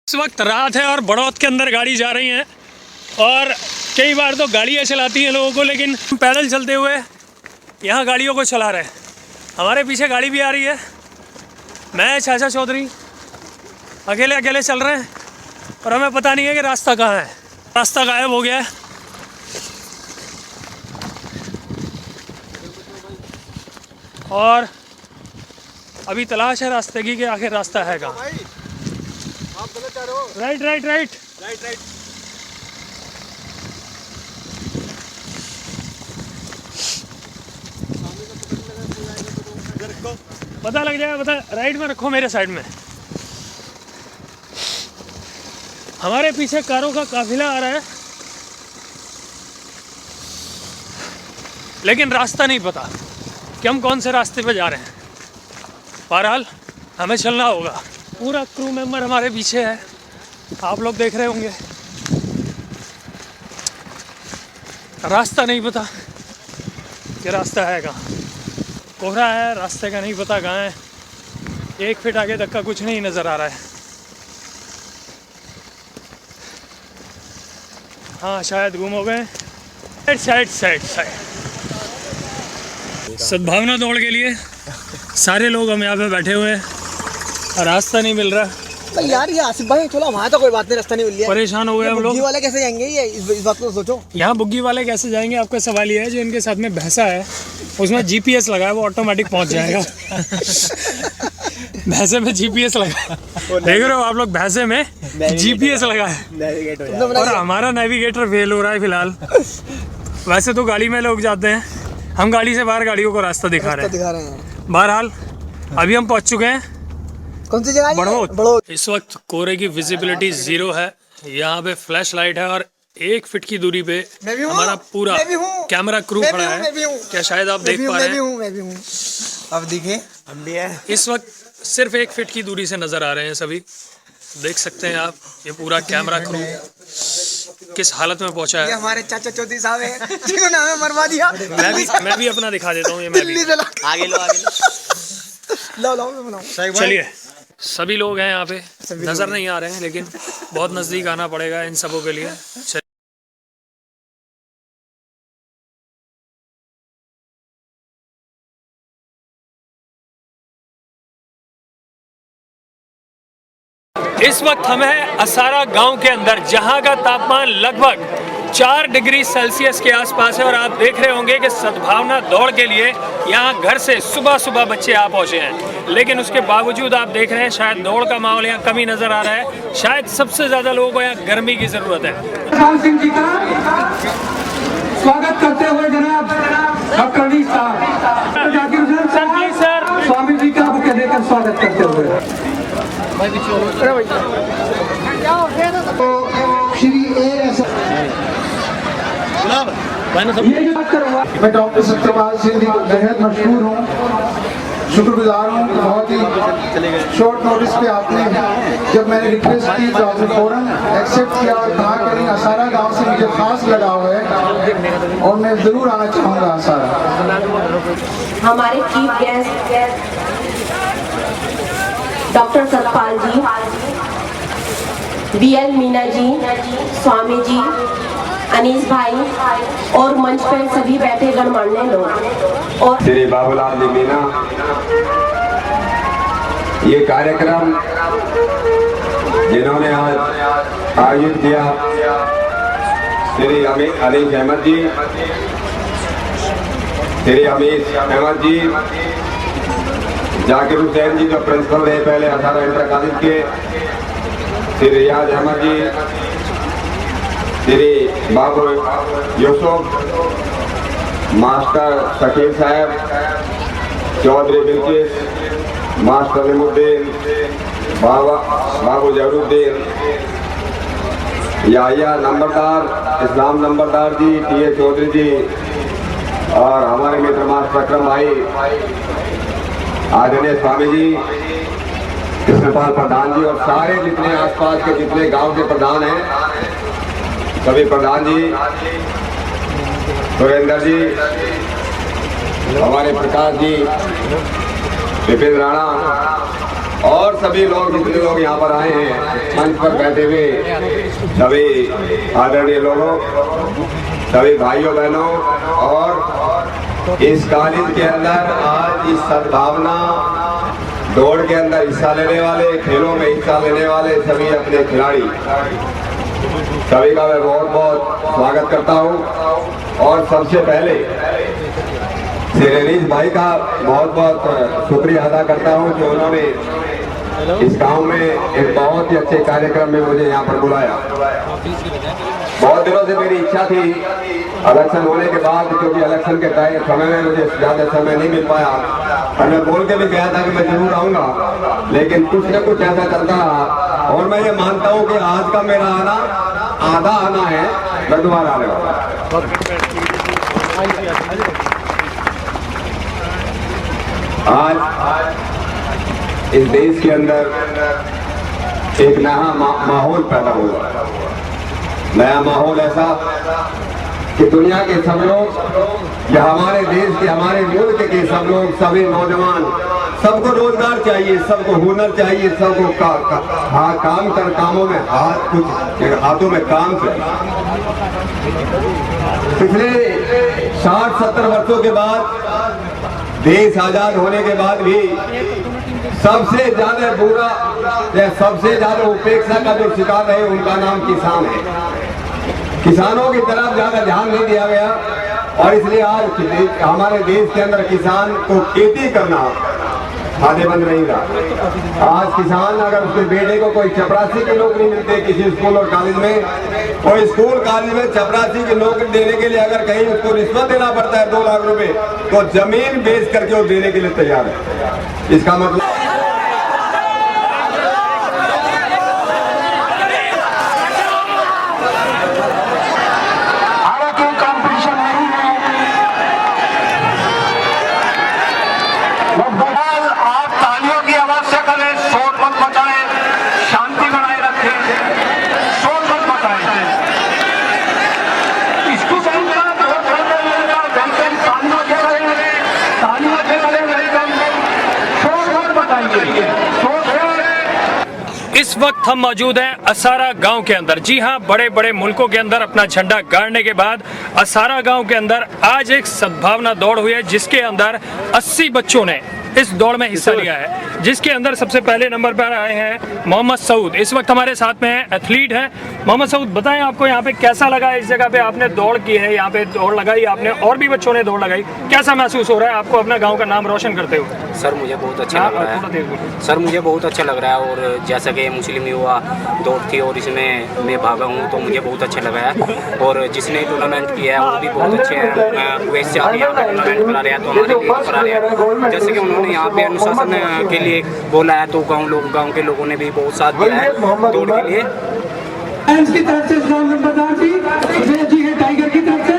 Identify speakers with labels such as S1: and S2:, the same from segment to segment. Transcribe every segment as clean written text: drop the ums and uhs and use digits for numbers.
S1: इस वक्त रात है और बड़ौत के अंदर गाड़ी जा रही है और कई बार तो गाड़ियाँ चलाती हैं लोगों को, लेकिन पैदल चलते हुए यहाँ गाड़ियों को चला रहे हैं। हमारे पीछे गाड़ी भी आ रही है। मैं चाचा चौधरी अकेले अकेले चल रहे हैं और हमें पता नहीं है कि रास्ता कहाँ है। रास्ता गायब हो गया है। और अभी तलाश है रास्ते की कि आखिर रास्ता है कहाँ।
S2: आप गलत जा रहे हो।
S1: Right right right
S2: right right.
S1: पता लग जाएगा। पता राइट में रखो, मेरे साइड में। हमारे पीछे कारों का काफिला आ रहा है, लेकिन रास्ता नहीं पता कि हम कौन से रास्ते पे जा रहे हैं। बहरहाल हमें चलना होगा। पूरा क्रू मेंबर हमारे पीछे है, आप लोग देख रहे होंगे। रास्ता नहीं पता कि रास्ता है कहाँ। कोहरा है, रास्ते का नहीं पता कहाँ है। 1 फीट आगे तक का कुछ नहीं नज़र आ रहा है। हाँ शायद गुम हो गए। Side side side. सद्भावना दौड़ के लिए सारे लोग हम यहाँ पे बैठे हुए हैं और रास्ता नहीं मिल रहा।
S2: यार ये आसिफ भाई चलो हमारा तो कोई बात नहीं, रास्ता नहीं मिल रहा।
S1: परेशान हो गए हम लोग।
S2: बुग्गी वाले कैसे जाएंगे ये इस बात को सोचो।
S1: यहाँ बुग्गी वाले कैसे जाएंगे? आपका सवाल ये है, जो इनके साथ में भैंसा है उसमें जीपीएस लगा है, वो ऑटोमेटिक पहुँच जाएगा। भैंसे में जीपीएस लगा है, देख रहे हो आप लोग, भैंसे में जीपीएस लगा है और हमारा नेविगेटर फेल हो रहा है फिलहाल। वैसे तो गाड़ी में लोग जाते हैं, हम गाड़ी से बाहर गाड़ियों को रास्ता दिखा रहे हैं। बहरहाल अभी हम पहुँच चुके हैं।
S2: कौन सी जगह?
S1: बड़ौत। इस वक्त कोहरे की विजिबिलिटी 0 है। यहाँ पे फ्लैश लाइट है और 1 फीट की दूरी पे हमारा पूरा कैमरा क्रू खड़ा है। क्या शायद आप देख पा रहे हैं?
S2: मैं भी हूँ। अब दिखे हम भी है।
S1: इस वक्त सिर्फ 1 फीट की दूरी से नजर आ रहे हैं सभी। देख सकते हैं आप, ये पूरा कैमरा क्रू किस हालत में पहुंचा है।
S2: ये हमारे चाचा चौधरी साहब हैं जिन्होंने हमें मरवा दिया।
S1: मैं भी अपना दिखा देता हूँ। ये मैं भी
S2: आगे लो लो।
S1: चलिए, सभी लोग हैं यहाँ पे, नजर नहीं आ रहे हैं, लेकिन बहुत नजदीक आना पड़ेगा इन सबों के लिए। इस वक्त हम हैं असारा गांव के अंदर, जहां का तापमान लगभग 4 डिग्री सेल्सियस के आसपास है। और आप देख रहे होंगे कि सद्भावना दौड़ के लिए यहाँ घर से सुबह सुबह बच्चे आ पहुँचे हैं, लेकिन उसके बावजूद आप देख रहे हैं शायद दौड़ का माहौल यहाँ कमी नज़र आ रहा है। शायद सबसे ज़्यादा लोगों को यहाँ गर्मी की ज़रूरत है।
S3: सिंह जी का स्वागत करते हुए जनाब डॉक्टर साहब, जाकिर हुसैन साहब, स्वामी जी का बुके देकर स्वागत करते हुए
S4: मैं डॉक्टर सत्यपाल सिंह जी बेहद मशहूर हूँ, शुक्रगुजार हूँ। बहुत ही शॉर्ट नोटिस पे आपने जब मैंने रिक्वेस्ट की तो आपने फौरन एक्सेप्ट किया और कहा कि नहीं, असारा गांव से मुझे खास लगाव है और मैं ज़रूर आना चाहूँगा असारा।
S5: हमारे चीफ गेस्ट डॉक्टर सतपाल जी, BL मीना जी, स्वामी जी, अनीस भाई और मंच पर सभी बैठे गणमान्य लोग और
S6: श्री बाबूलाल जी मीना, ये कार्यक्रम जिन्होंने आज आयोजित किया, श्री अनीस अहमद जी, श्री अमीश अहमद जी, जाकिर हुसैन जी जो प्रिंसिपल रहे पहले असारा इंटर कॉलेज के, श्री रियाज अहमद जी, श्री बाबू यूसुफ, मास्टर शकील साहब, चौधरी बिल्किस, मास्टर निमुद्दीन, बाबू जहरूद्दीन, याहिया नंबरदार, इस्लाम नंबरदार जी, टीए चौधरी जी और हमारे मित्र मास्टर अकरम भाई, आदरणीय स्वामी जी, कृष्णपाल प्रधान जी और सारे जितने आसपास के जितने गांव के प्रधान हैं, सभी प्रधान जी, सुरेंद्र जी, हमारे प्रकाश जी, विपिन राणा, और सभी लोग जितने लोग यहाँ पर आए हैं, मंच पर बैठे हुए सभी आदरणीय लोगों, सभी भाइयों बहनों, और इस कॉलेज के अंदर आज इस सद्भावना दौड़ के अंदर हिस्सा लेने वाले, खेलों में हिस्सा लेने वाले सभी अपने खिलाड़ी, सभी का मैं बहुत बहुत स्वागत करता हूँ। और सबसे पहले श्री रनीश भाई का बहुत बहुत शुक्रिया अदा करता हूँ कि उन्होंने इस गांव में एक बहुत ही अच्छे कार्यक्रम में मुझे यहाँ पर बुलाया। बहुत दिनों से मेरी इच्छा थी इलेक्शन होने के बाद, क्योंकि इलेक्शन के समय में मुझे ज्यादा समय नहीं मिल पाया और मैं बोल के भी गया था कि मैं जरूर आऊंगा, लेकिन कुछ न कुछ ऐसा चलता रहा। और मैं ये मानता हूँ कि आज का मेरा आना आधा आना है, मैं दोबारा आने वाला। आज इस देश के अंदर एक नया माहौल पैदा हुआ, नया माहौल ऐसा कि दुनिया के सब लोग या हमारे देश के, हमारे मुल्क के सब लोग, सभी नौजवान, सबको रोजगार चाहिए, सबको हुनर चाहिए, सबको काम कर, कामों में हाथों में काम चाहिए। पिछले 60-70 वर्षों के बाद, देश आजाद होने के बाद भी सबसे ज्यादा बुरा या सबसे ज्यादा उपेक्षा का जो शिकार रहे, उनका नाम किसान है। किसानों की तरफ ज्यादा ध्यान नहीं दिया गया और इसलिए आज हमारे देश के अंदर किसान को खेती करना फायदेमंद नहीं रहा। आज किसान अगर उसके बेटे को कोई चपरासी की नौकरी मिलती है किसी स्कूल और कॉलेज में, कोई स्कूल कॉलेज में चपरासी की नौकरी देने के लिए अगर कहीं उसको रिश्वत देना पड़ता है 2 लाख रुपए, तो जमीन बेच करके वो देने के लिए तैयार है। इसका मतलब
S1: इस वक्त हम मौजूद हैं असारा गांव के अंदर। जी हां, बड़े बड़े मुल्कों के अंदर अपना झंडा गाड़ने के बाद असारा गांव के अंदर आज एक सद्भावना दौड़ हुई है, जिसके अंदर 80 बच्चों ने इस दौड़ में हिस्सा लिया है, जिसके अंदर सबसे पहले नंबर पर आए हैं मोहम्मद सऊद। इस वक्त हमारे साथ में एथलीट हैं। मोहम्मद सऊद, बताएं आपको यहाँ पे कैसा लगा? इस जगह पे आपने दौड़ की है, यहाँ पे दौड़ लगाई आपने, और भी बच्चों ने दौड़ लगाई, कैसा महसूस हो रहा है आपको अपना गाँव का नाम रोशन करते हुए?
S7: सर मुझे बहुत अच्छा लग रहा है। सर मुझे बहुत अच्छा लग रहा है, और जैसा कि मुस्लिम युवा दौड़ थी और इसमें मैं भागा हूँ तो मुझे बहुत अच्छा लगा है। और जिसने टूर्नामेंट किया है वो भी बहुत अच्छे हैं। वैसे आप यहाँ पर टूर्नामेंट करा रहे हैं तो हमारे भी करा रहे हैं। जैसे कि उन्होंने यहाँ पे अनुशासन के लिए बोला है तो गाँव के लोगों ने भी बहुत साथ दिया है दौड़ के लिए।
S3: की तरफ से इस्लाम नंबरदार जी है, टाइगर की तरफ से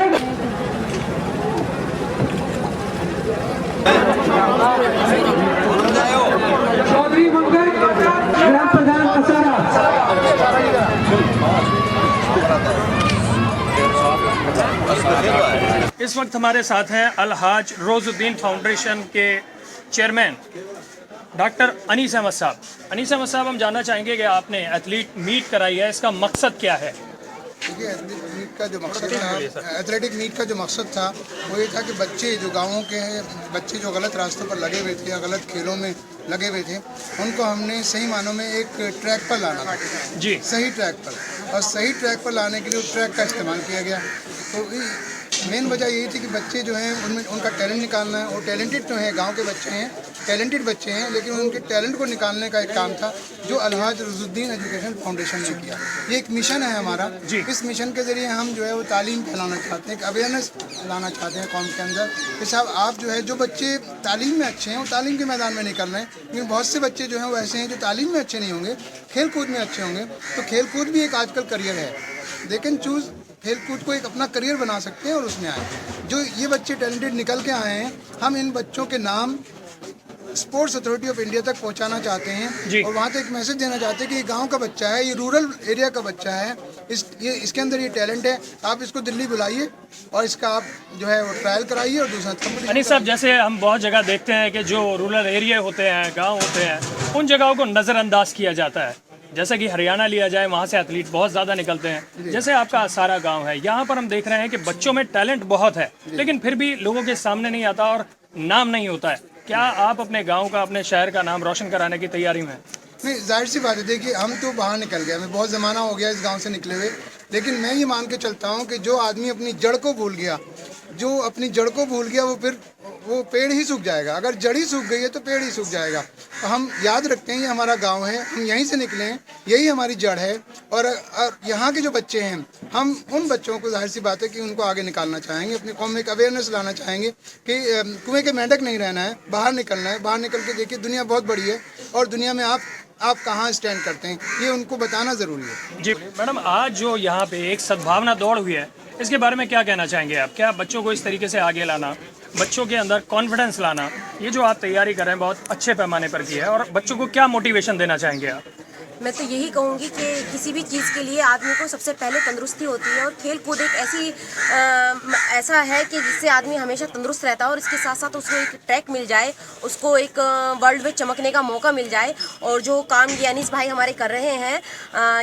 S3: चौधरी मंगल, ग्राम प्रधान असारा।
S1: इस वक्त हमारे साथ हैं अलहाज रोजुद्दीन फाउंडेशन के चेयरमैन डॉक्टर अनीस अहमद साहब। अनीस अहमद साहब, हम जानना चाहेंगे कि आपने एथलीट मीट कराई है, इसका मकसद क्या है?
S4: देखिए, एथलेटिक मीट का जो मकसद था वो ये था कि बच्चे जो गाँवों के हैं, बच्चे जो गलत रास्तों पर लगे हुए थे या गलत खेलों में लगे हुए थे, उनको हमने सही मानों में एक ट्रैक पर लाना था।
S1: जी,
S4: सही ट्रैक पर, और सही ट्रैक पर लाने के लिए उस ट्रैक का इस्तेमाल किया गया। तो मेन वजह यही थी कि बच्चे जो हैं उनमें उनका टैलेंट निकालना है, और टैलेंटेड जो हैं, गांव के बच्चे हैं, टैलेंटेड बच्चे हैं, लेकिन उनके टैलेंट को निकालने का एक काम था जो अलहाज रोजुद्दीन एजुकेशन फाउंडेशन ने किया। ये एक मिशन है हमारा। इस मिशन के ज़रिए हम जो है वो तालीम फैलाना चाहते हैं, अवेयरनेस लाना चाहते हैं कौम के अंदर कि साहब आप जो है, जो बच्चे तालीम में अच्छे हैं वो तालीम के मैदान में निकल रहे हैं, लेकिन बहुत से बच्चे जो हैं वो ऐसे हैं जो तालीम में अच्छे नहीं होंगे, खेल कूद में अच्छे होंगे। तो खेल कूद भी एक आजकल करियर है, दे कैन चूज़, खेल कूद को एक अपना करियर बना सकते हैं और उसमें आए। जो ये बच्चे टैलेंटेड निकल के आए हैं, हम इन बच्चों के नाम स्पोर्ट्स अथॉरिटी ऑफ इंडिया तक पहुंचाना चाहते
S1: जी।
S4: हैं और वहाँ तक एक मैसेज देना चाहते हैं कि ये गांव का बच्चा है, ये रूरल एरिया का बच्चा है, इसके अंदर ये टैलेंट है, आप इसको दिल्ली बुलाइए और इसका आप जो है वो ट्रायल कराइए और दूसरा
S1: अनीस साहब, जैसे हम बहुत जगह देखते हैं कि जो रूरल एरिया होते हैं, गांव होते हैं, उन जगहों को नज़रअंदाज किया जाता है। जैसे कि हरियाणा लिया जाए, वहाँ से एथलीट बहुत ज़्यादा निकलते हैं। जैसे आपका असारा गांव है, यहाँ पर हम देख रहे हैं कि बच्चों में टैलेंट बहुत है, लेकिन फिर भी लोगों के सामने नहीं आता और नाम नहीं होता है। क्या आप अपने गांव का, अपने शहर का नाम रोशन कराने की तैयारी में हैं?
S4: नहीं, जाहिर सी बात है, देखिए हम तो बाहर निकल गए, हमें बहुत ज़माना हो गया इस गांव से निकले हुए, लेकिन मैं ये मान के चलता हूँ कि जो आदमी अपनी जड़ को भूल गया, जो अपनी जड़ को भूल गया, वो फिर वो पेड़ ही सूख जाएगा। अगर जड़ ही सूख गई है तो पेड़ ही सूख जाएगा। तो हम याद रखते हैं ये हमारा गांव है, हम यहीं से निकले हैं, यही हमारी जड़ है। और यहाँ के जो बच्चे हैं, हम उन बच्चों को जाहिर सी बात है कि उनको आगे निकालना चाहेंगे, अपनी कौम में एक अवेयरनेस लाना चाहेंगे कि कुएं के मेंढक नहीं रहना है, बाहर निकलना है। बाहर निकल के देखिए, दुनिया बहुत बड़ी है और दुनिया में आप कहाँ स्टैंड करते हैं, ये उनको बताना ज़रूरी है।
S1: जी मैडम, आज जो यहाँ पे एक सद्भावना दौड़ हुई है, इसके बारे में क्या कहना चाहेंगे आप? क्या बच्चों को इस तरीके से आगे लाना, बच्चों के अंदर कॉन्फिडेंस लाना, ये जो आप तैयारी कर रहे हैं बहुत अच्छे पैमाने पर की है, और बच्चों को क्या मोटिवेशन देना चाहेंगे आप?
S8: मैं तो यही कहूँगी कि किसी भी चीज़ के लिए आदमी को सबसे पहले तंदुरुस्ती होती है और खेल कूद एक ऐसा है कि जिससे आदमी हमेशा तंदुरुस्त रहता है और इसके साथ साथ उसको एक ट्रैक मिल जाए, उसको एक वर्ल्ड में चमकने का मौका मिल जाए। और जो काम ये अनीस भाई हमारे कर रहे हैं,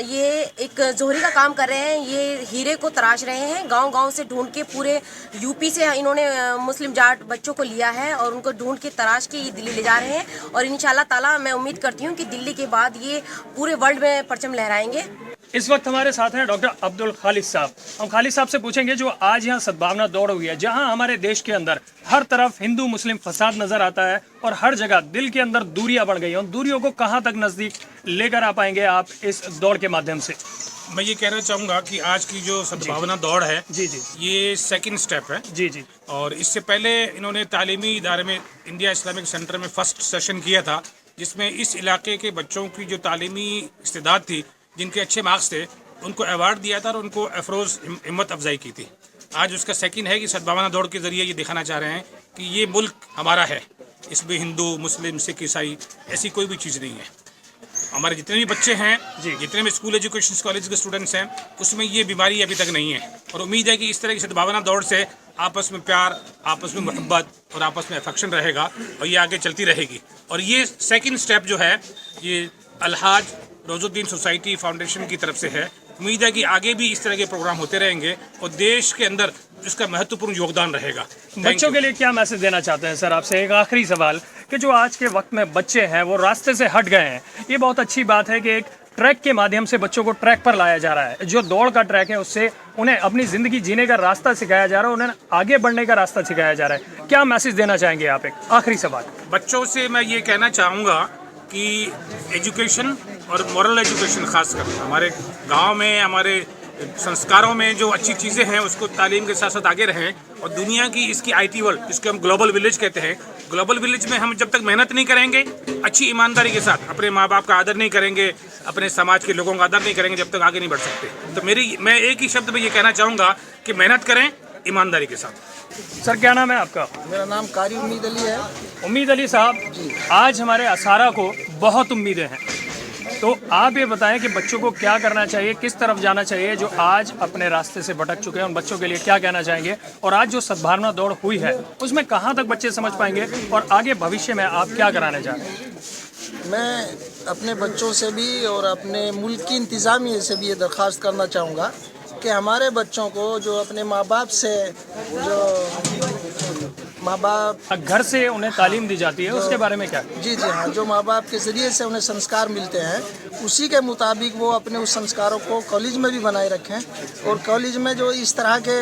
S8: ये एक जोहरी का काम कर रहे हैं, ये हीरे को तराश रहे हैं। गांव-गांव से ढूंढ के, पूरे यूपी से इन्होंने मुस्लिम जाट बच्चों को लिया है और उनको ढूंढ के तराश के ये दिल्ली ले जा रहे हैं। और इंशाल्लाह ताला मैं उम्मीद करती हूँ कि दिल्ली के बाद ये पूरे वर्ल्ड में परचम लहराएंगे।
S1: इस वक्त हमारे साथ हैं डॉक्टर अब्दुल खालिद साहब। हम खालिद साहब से पूछेंगे, जो आज यहाँ सद्भावना दौड़ हुई है, जहाँ हमारे देश के अंदर हर तरफ हिंदू मुस्लिम फसाद नजर आता है और हर जगह दिल के अंदर दूरियां बढ़ गई हैं, उन दूरियों को कहाँ तक नजदीक लेकर आ पाएंगे आप इस दौड़ के माध्यम से?
S9: मैं ये कहना चाहूँगा कि आज की जो सद्भावना दौड़ है,
S1: जी जी,
S9: ये सेकंड स्टेप है।
S1: जी जी। और
S9: इससे पहले इन्होंने तालीमी इदारे में इंडिया इस्लामिक सेंटर में फर्स्ट सेशन किया था, जिसमें इस इलाके के बच्चों की जो तालीमी इस्तेदाद थी, जिनके अच्छे मार्क्स थे, उनको अवार्ड दिया था और उनको अफरोज़ हिम्मत अफजाई की थी। आज उसका सेकंड है कि सद्भावना दौड़ के ज़रिए ये दिखाना चाह रहे हैं कि ये मुल्क हमारा है, इसमें हिंदू मुस्लिम सिख ईसाई ऐसी कोई भी चीज़ नहीं है। हमारे जितने भी बच्चे हैं, जितने भी स्कूल एजुकेशन कॉलेज के स्टूडेंट्स हैं, उसमें ये बीमारी अभी तक नहीं है। और उम्मीद है कि इस तरह की सद्भावना दौड़ से आपस में प्यार, आपस में मोहब्बत और आपस में अफेक्शन रहेगा और ये आगे चलती रहेगी। और ये सेकंड स्टेप जो है, ये अलहाज रोजुद्दीन सोसाइटी फाउंडेशन की तरफ से है। उम्मीद है कि आगे भी इस तरह के प्रोग्राम होते रहेंगे और देश के अंदर इसका महत्वपूर्ण योगदान रहेगा।
S1: बच्चों के लिए क्या मैसेज देना चाहते हैं सर? आपसे एक आखिरी सवाल कि जो आज के वक्त में बच्चे हैं वो रास्ते से हट गए हैं। ये बहुत अच्छी बात है कि एक ट्रैक के माध्यम से बच्चों को ट्रैक पर लाया जा रहा है। जो दौड़ का ट्रैक है, उससे उन्हें अपनी ज़िंदगी जीने का रास्ता सिखाया जा रहा है, उन्हें आगे बढ़ने का रास्ता सिखाया जा रहा है। क्या मैसेज देना चाहेंगे आप? एक आखिरी सवाल।
S9: बच्चों से मैं ये कहना चाहूँगा कि एजुकेशन और मॉरल एजुकेशन खासकर हमारे गांव में, हमारे संस्कारों में जो अच्छी चीज़ें हैं, उसको तालीम के साथ साथ आगे रहें। और दुनिया की इसकी आईटी वर्ल्ड, जिसको हम ग्लोबल विलेज कहते हैं, ग्लोबल विलेज में हम जब तक मेहनत नहीं करेंगे, अच्छी ईमानदारी के साथ अपने माँ बाप का आदर नहीं करेंगे, अपने समाज के लोगों का आदर नहीं करेंगे, जब तक आगे नहीं बढ़ सकते। तो मैं एक ही शब्द में ये कहना चाहूँगा कि मेहनत करें ईमानदारी के साथ।
S1: सर, क्या नाम है आपका?
S2: मेरा नाम कारी उम्मीद अली है।
S1: उम्मीद अली साहब, आज हमारे असारा को बहुत उम्मीदें हैं, तो आप ये बताएं कि बच्चों को क्या करना चाहिए, किस तरफ जाना चाहिए, जो आज अपने रास्ते से भटक चुके हैं, उन बच्चों के लिए क्या कहना चाहेंगे? और आज जो सद्भावना दौड़ हुई है, उसमें कहाँ तक बच्चे समझ पाएंगे और आगे भविष्य में आप क्या कराने चाह रहे हैं?
S2: मैं अपने बच्चों से भी और अपने मुल्क की इंतज़ामिया से भी ये दरख्वास्त करना चाहूँगा कि हमारे बच्चों को जो अपने माँ बाप से, जो माँ बाप
S1: घर से उन्हें तालीम दी जाती है, उसके बारे में क्या?
S2: जी हाँ, जो माँ बाप के ज़रिए से उन्हें संस्कार मिलते हैं, उसी के मुताबिक वो अपने उस संस्कारों को कॉलेज में भी बनाए रखें। और कॉलेज में जो इस तरह के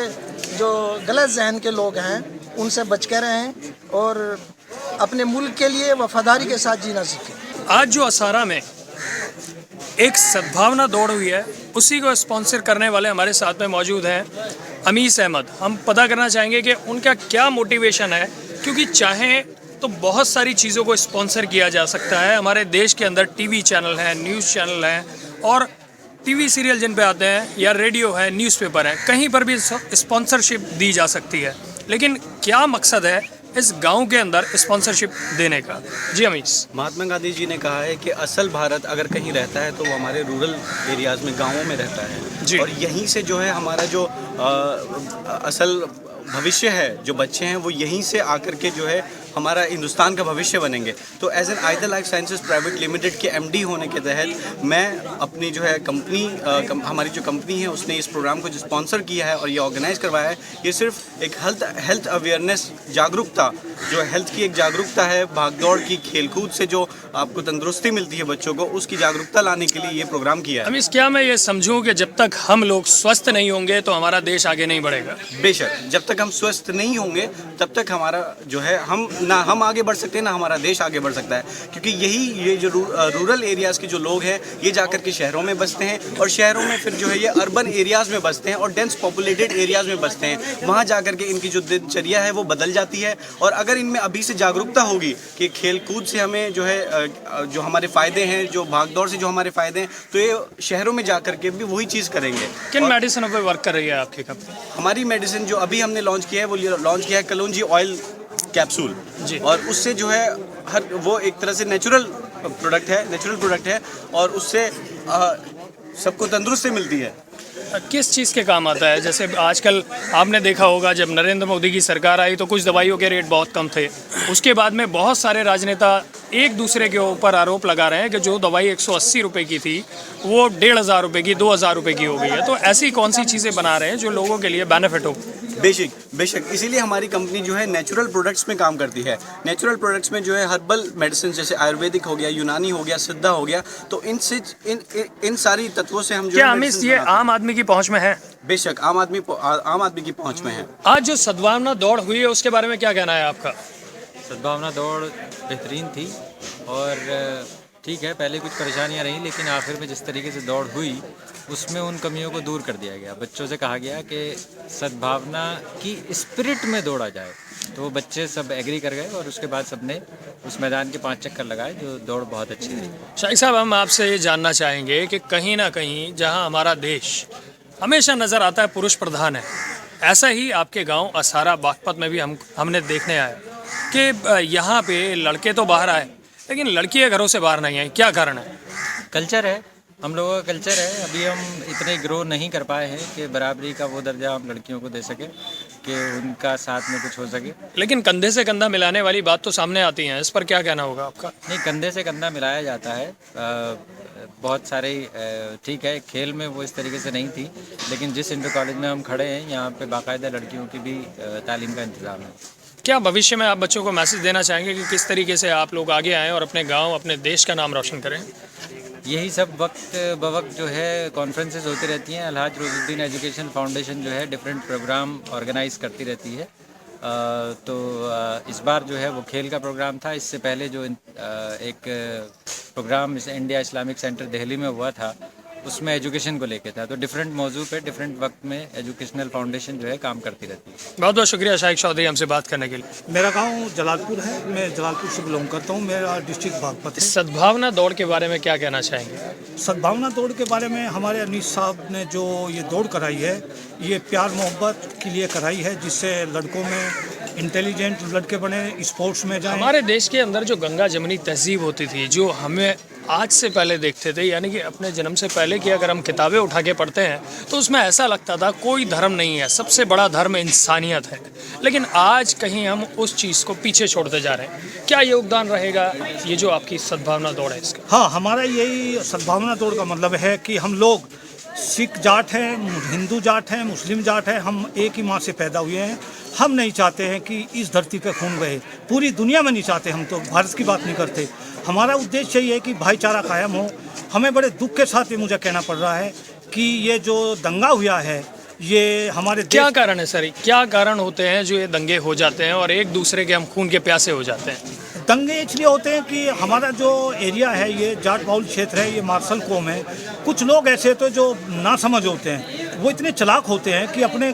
S2: जो गलत जहन के लोग हैं, उनसे बच के रहें और अपने मुल्क के लिए वफादारी के साथ जीना सीखें।
S1: आज जो असारा में एक सद्भावना दौड़ हुई है, उसी को स्पॉन्सर करने वाले हमारे साथ में मौजूद हैं अमीस अहमद। हम पता करना चाहेंगे कि उनका क्या मोटिवेशन है, क्योंकि चाहें तो बहुत सारी चीज़ों को स्पॉन्सर किया जा सकता है। हमारे देश के अंदर टीवी चैनल हैं, न्यूज़ चैनल हैं और टीवी सीरियल जिन पे आते हैं, या रेडियो है, न्यूज़पेपर है, कहीं पर भी स्पॉन्सरशिप दी जा सकती है। लेकिन क्या मकसद है इस गांव के अंदर स्पॉन्सरशिप देने का। जी अमीश।
S10: महात्मा गांधी जी ने कहा है कि असल भारत अगर कहीं रहता है तो वो हमारे रूरल एरियाज़ में, गाँवों में रहता है। और यहीं से जो है हमारा जो असल भविष्य है, जो बच्चे हैं वो यहीं से आकर के जो है हमारा हिंदुस्तान का भविष्य बनेंगे। तो as an Aether Life Sciences Private Limited के एमडी होने के तहत मैं अपनी जो है कंपनी हमारी जो कंपनी है उसने इस प्रोग्राम को जो स्पॉन्सर किया है और ये ऑर्गेनाइज करवाया है, ये सिर्फ एक हेल्थ अवेयरनेस, जागरूकता, जो हेल्थ की एक जागरूकता है, भागदौड़ की, खेलकूद से जो आपको तंदुरुस्ती मिलती है बच्चों को, उसकी जागरूकता लाने के लिए ये प्रोग्राम किया है।
S1: अमीश, क्या मैं ये समझूं कि जब तक हम लोग स्वस्थ नहीं होंगे तो हमारा देश आगे नहीं बढ़ेगा?
S10: बेशक, जब तक हम स्वस्थ नहीं होंगे तब तक हमारा जो है हम आगे बढ़ सकते हैं ना हमारा देश आगे बढ़ सकता है। क्योंकि ये जो रूरल एरियाज़ के जो लोग हैं ये जाकर के शहरों में बसते हैं और शहरों में फिर जो है ये अर्बन एरियाज़ में बसते हैं और डेंस पॉपुलेटेड एरियाज़ में बसते हैं। वहाँ जाकर के इनकी जो दिनचर्या है वो बदल जाती है। और अगर इनमें अभी से जागरूकता होगी कि खेल कूद से हमें जो है जो हमारे फ़ायदे हैं, जो भागदौड़ से जो हमारे फ़ायदे हैं, तो ये शहरों में जाकर के भी वही चीज़ करेंगे।
S1: किन मेडिसिनों पर वर्क कर रही है आपकी कंपनी?
S10: हमारी मेडिसिन जो अभी हमने लॉन्च किया है वो लॉन्च किया है कलौंजी ऑयल कैप्सूल जी। और उससे जो है वो एक तरह से नेचुरल प्रोडक्ट है और उससे सबको तंदुरुस्ती मिलती है।
S1: किस चीज़ के काम आता है? जैसे आजकल आपने देखा होगा जब नरेंद्र मोदी की सरकार आई तो कुछ दवाइयों के रेट बहुत कम थे। उसके बाद में बहुत सारे राजनेता एक दूसरे के ऊपर आरोप लगा रहे हैं कि जो दवाई 180 रुपये की थी वो 1500 रुपये की, 2000 रुपये की हो गई है। तो ऐसी कौन सी चीज़ें बना रहे हैं जो लोगों के लिए बेनिफिट हो?
S10: बेशक, इसीलिए हमारी कंपनी जो है नेचुरल प्रोडक्ट्स में काम करती है। नेचुरल प्रोडक्ट्स में जो है हर्बल मेडिसिन जैसे आयुर्वेदिक हो गया, यूनानी हो गया, सिद्धा हो गया, तो इन सारी तत्वों से हम जो
S1: क्या अमीश ये आम आदमी की पहुंच में है?
S10: बेशक, आम आदमी की पहुंच में है।
S1: आज जो सद्भावना दौड़ हुई है उसके बारे में क्या कहना है आपका?
S11: सद्भावना दौड़ बेहतरीन थी और ठीक है, पहले कुछ परेशानियां रहीं लेकिन आखिर में जिस तरीके से दौड़ हुई उसमें उन कमियों को दूर कर दिया गया। बच्चों से कहा गया कि सद्भावना की स्पिरिट में दौड़ा जाए, तो बच्चे सब एग्री कर गए और उसके बाद सबने उस मैदान के 5 चक्कर लगाए, जो दौड़ बहुत अच्छी रही।
S1: शाही साहब, हम आपसे ये जानना चाहेंगे कि कहीं ना कहीं जहाँ हमारा देश हमेशा नज़र आता है पुरुष प्रधान है, ऐसा ही आपके गाँव असारा बागपत में भी हमने देखने आया कि यहाँ पे लड़के तो बाहर आए लेकिन लड़कियाँ घरों से बाहर नहीं आई। क्या कारण है?
S11: कल्चर है, हम लोगों का कल्चर है। अभी हम इतने ग्रो नहीं कर पाए हैं कि बराबरी का वो दर्जा हम लड़कियों को दे सकें कि उनका साथ में कुछ हो सके।
S1: लेकिन कंधे से कंधा मिलाने वाली बात तो सामने आती है, इस पर क्या कहना होगा आपका?
S11: नहीं, कंधे से कंधा मिलाया जाता है। बहुत सारे ठीक है, खेल में वो इस तरीके से नहीं थी, लेकिन जिस इंटर कॉलेज में हम खड़े हैं यहाँ पे बाकायदा लड़कियों की भी तालीम का इंतज़ाम है।
S1: क्या भविष्य में आप बच्चों को मैसेज देना चाहेंगे कि किस तरीके से आप लोग आगे आएँ और अपने गांव, अपने देश का नाम रोशन करें?
S11: यही सब वक्त बवक्त जो है कॉन्फ्रेंसेस होती रहती हैं। अलहाज रोजुद्दीन एजुकेशन फाउंडेशन जो है डिफरेंट प्रोग्राम ऑर्गेनाइज करती रहती है। तो इस बार जो है वो खेल का प्रोग्राम था। इससे पहले जो एक program India Islamic Centre Delhi में हुआ था उसमें एजुकेशन को लेके था। तो डिफरेंट मौजू पे डिफरेंट वक्त में एजुकेशनल फाउंडेशन जो है काम करती रहती है।
S1: बहुत बहुत शुक्रिया शाहिद चौधरी हमसे बात करने के लिए।
S12: मेरा गांव जलालपुर है, मैं जलालपुर से बिलोंग करता हूं, मेरा डिस्ट्रिक्ट बागपत है।
S1: सद्भावना दौड़ के बारे में क्या कहना चाहेंगे?
S12: सद्भावना दौड़ के बारे में हमारे अनीस साहब ने जो ये दौड़ कराई है, ये प्यार मोहब्बत के लिए कराई है, जिससे लड़कों में इंटेलिजेंट लड़के बने, स्पोर्ट्स में जाएं।
S1: हमारे देश के अंदर जो गंगा जमनी तहजीब होती थी, जो हमें आज से पहले देखते थे, यानी कि अपने जन्म से पहले की अगर हम किताबें उठा के पढ़ते हैं तो उसमें ऐसा लगता था कोई धर्म नहीं है, सबसे बड़ा धर्म इंसानियत है। लेकिन आज कहीं हम उस चीज़ को पीछे छोड़ते जा रहे हैं। क्या योगदान रहेगा ये जो आपकी सद्भावना दौड़ है इसका?
S12: हाँ, हमारा यही सद्भावना दौड़ का मतलब है कि हम लोग सिख जाट हैं, हिंदू जाट हैं, मुस्लिम जाट हैं, हम एक ही माँ से पैदा हुए हैं। हम नहीं चाहते हैं कि इस धरती पे खून बहे, पूरी दुनिया में नहीं चाहते। हम तो भारत की बात नहीं करते। हमारा उद्देश्य ये है कि भाईचारा कायम हो। हमें बड़े दुख के साथ ये मुझे कहना पड़ रहा है कि ये जो दंगा हुआ है, ये हमारे
S1: क्या कारण है सर? क्या कारण होते हैं जो ये दंगे हो जाते हैं और एक दूसरे के हम खून के प्यासे हो जाते हैं?
S12: दंगे इसलिए होते हैं कि हमारा जो एरिया है ये जाट बाउल क्षेत्र है, ये मार्शल कौम है। कुछ लोग ऐसे होते हैं जो नासमझ होते हैं, वो इतने चालाक होते हैं कि अपने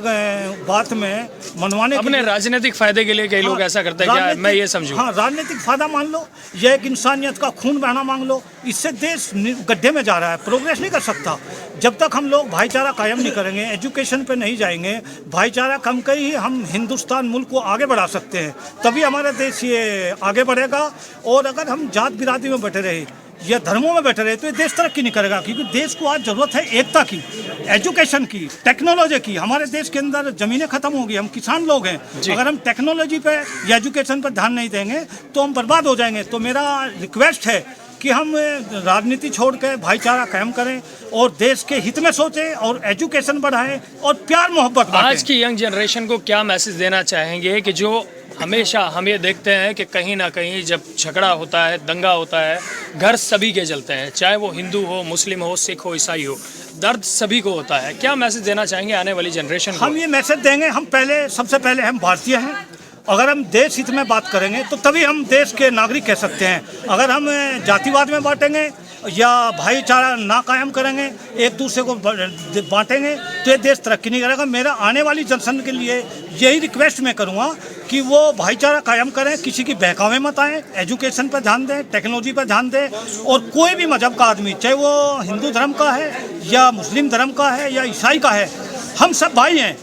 S12: बात में मनवाने
S1: अपने राजनीतिक फायदे के लिए कई लोग ऐसा करते हैं, क्या मैं ये समझूं?
S12: हाँ, राजनीतिक फायदा मान लो या एक इंसानियत का खून बहना मांग लो, इससे देश गड्ढे में जा रहा है, प्रोग्रेस नहीं कर सकता। जब तक हम लोग भाईचारा कायम नहीं करेंगे, एजुकेशन पे नहीं जाएंगे, भाईचारा कम कर ही हम हिंदुस्तान मुल्क को आगे बढ़ा सकते हैं, तभी हमारा देश ये आगे बढ़ेगा। और अगर हम जात बिरादरी में बैठे रहे या धर्मों में बैठे रहे तो ये देश तरक्की नहीं करेगा, क्योंकि देश को आज ज़रूरत है एकता की, एजुकेशन की, टेक्नोलॉजी की। हमारे देश के अंदर ज़मीनें ख़त्म हो गई, हम किसान लोग हैं, अगर हम टेक्नोलॉजी पे या एजुकेशन पर ध्यान नहीं देंगे तो हम बर्बाद हो जाएंगे। तो मेरा रिक्वेस्ट है कि हम राजनीति छोड़ कर भाईचारा कायम करें और देश के हित में सोचें और एजुकेशन बढ़ाएं और प्यार मोहब्बत बांटें।
S1: आज की यंग जनरेशन को क्या मैसेज देना चाहेंगे कि जो हमेशा हम ये देखते हैं कि कहीं ना कहीं जब झगड़ा होता है, दंगा होता है, घर सभी के जलते हैं, चाहे वो हिंदू हो, मुस्लिम हो, सिख हो, ईसाई हो, दर्द सभी को होता है। क्या मैसेज देना चाहेंगे आने वाली जनरेशन को?
S12: हम ये मैसेज देंगे, हम सबसे पहले हम भारतीय हैं। अगर हम देश हित में बात करेंगे तो तभी हम देश के नागरिक कह सकते हैं। अगर हम जातिवाद में बांटेंगे या भाईचारा ना कायम करेंगे, एक दूसरे को बांटेंगे, तो ये देश तरक्की नहीं करेगा। मेरा आने वाली जनरेशन के लिए यही रिक्वेस्ट मैं करूँगा कि वो भाईचारा कायम करें, किसी की बहकावे मत आएँ, एजुकेशन पर ध्यान दें, टेक्नोलॉजी पर ध्यान दें। और कोई भी मजहब का आदमी, चाहे वो हिंदू धर्म का है या मुस्लिम धर्म का है या ईसाई का है, हम सब भाई हैं,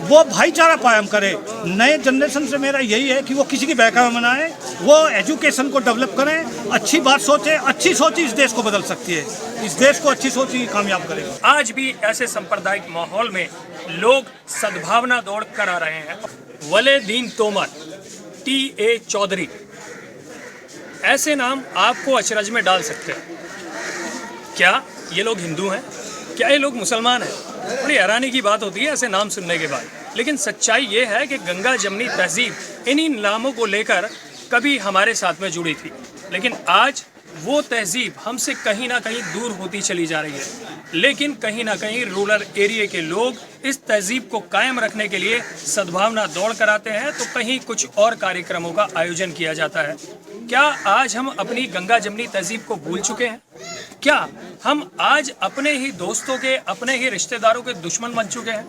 S12: वो भाईचारा कायम करे। नए जनरेशन से मेरा यही है कि वो किसी की बहकावे में ना आए, वो एजुकेशन को डेवलप करें, अच्छी बात सोचें। अच्छी सोच इस देश को बदल सकती है, इस देश को अच्छी सोच ही कामयाब करेगी।
S1: आज भी ऐसे सांप्रदायिक माहौल में लोग सद्भावना दौड़ करा रहे हैं। वलेदीन तोमर, TA चौधरी, ऐसे नाम आपको अचरज में डाल सकते हैं। क्या ये लोग हिंदू हैं? क्या ये लोग मुसलमान हैं? बड़ी हैरानी की बात होती है ऐसे नाम सुनने के बाद। लेकिन सच्चाई ये है कि गंगा जमनी तहजीब इन्हीं नामों को लेकर कभी हमारे साथ में जुड़ी थी, लेकिन आज वो तहजीब हमसे कहीं ना कहीं दूर होती चली जा रही है। लेकिन कहीं ना कहीं रूरल एरिया के लोग इस तहजीब को कायम रखने के लिए सद्भावना दौड़ कराते हैं, तो कहीं कुछ और कार्यक्रमों का आयोजन किया जाता है। क्या आज हम अपनी गंगा जमनी तहजीब को भूल चुके हैं? क्या हम आज अपने ही दोस्तों के, अपने ही रिश्तेदारों के दुश्मन बन चुके हैं?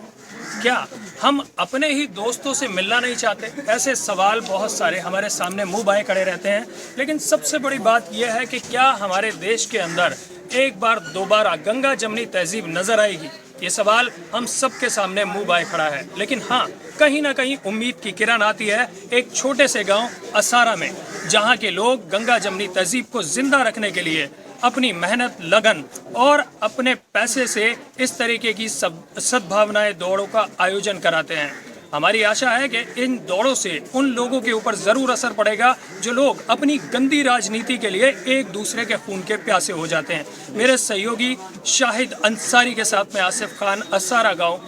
S1: क्या हम अपने ही दोस्तों से मिलना नहीं चाहते? ऐसे सवाल बहुत सारे हमारे सामने मुंह बाएं खड़े रहते हैं। लेकिन सबसे बड़ी बात यह है कि क्या हमारे देश के अंदर एक बार दोबारा गंगा जमनी तहजीब नजर आएगी? ये सवाल हम सबके सामने मुंह बाएं खड़ा है। लेकिन हाँ, कहीं ना कहीं उम्मीद की किरण आती है एक छोटे से गांव असारा में, जहां के लोग गंगा जमनी तहजीब को जिंदा रखने के लिए अपनी मेहनत, लगन और अपने पैसे से इस तरीके की सद्भावनाएं दौड़ों का आयोजन कराते हैं। हमारी आशा है कि इन दौड़ों से उन लोगों के ऊपर ज़रूर असर पड़ेगा जो लोग अपनी गंदी राजनीति के लिए एक दूसरे के खून के प्यासे हो जाते हैं। मेरे सहयोगी शाहिद अंसारी के साथ में आसिफ खान, असारा गाँव।